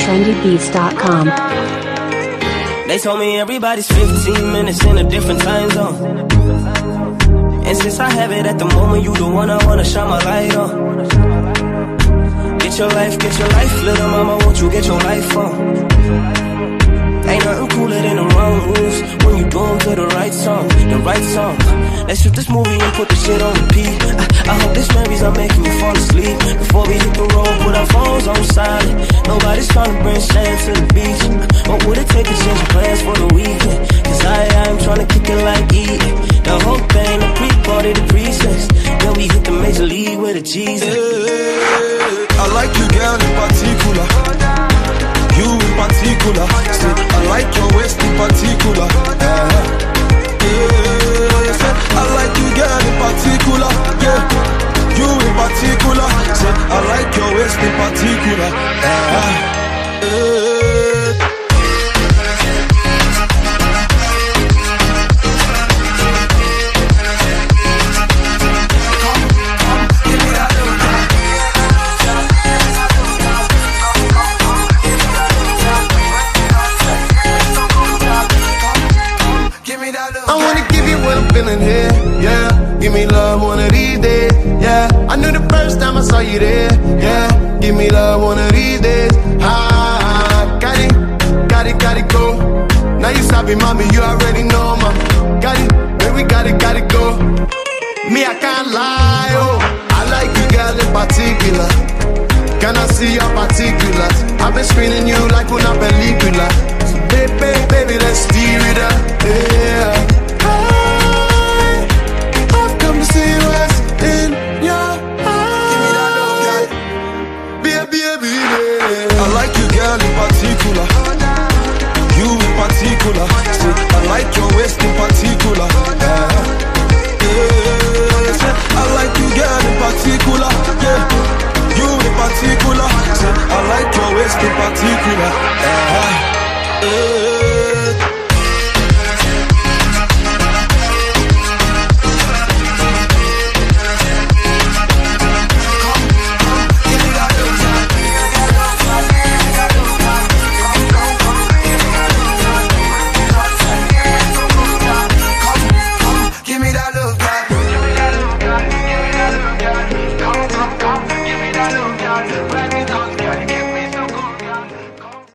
trendybeats.com. They told me everybody's 15 minutes in a different time zone. And since I have it at the moment, you the one I wanna shine my light on. Get your life, little mama, won't you get your life on? Ain't nothing cooler than the wrong moves when you do them to the right song, the right song. Let's shoot this movie and put the shit on repeat. I hope this memories are making you fall asleep. Before we hit the road, put our phones on silent. Nobody's trying to bring sand to the beach. What would it take to change plans for the weekend? Cause I'm trying to kick it like eating. The whole thing, the pre-party, the pre-sex. Then we hit the major league with a G's. I like you, girl, in particular. You in particular. Say, I like your waist in particular. I like you, girl, in particular. Yeah, you in particular. Say, I like your waist in particular. Feeling here, yeah. Give me love one of these days, yeah. I knew the first time I saw you there, yeah. Give me love one of these days. Got it, go. Now you sabi, mommy, you already know, ma. Got it, baby, got it, go. Me, I can't lie, oh. I like you, girl, in particular. Can I see your particulars? I've been screening you like una película. So, baby, let's steer it up, yeah.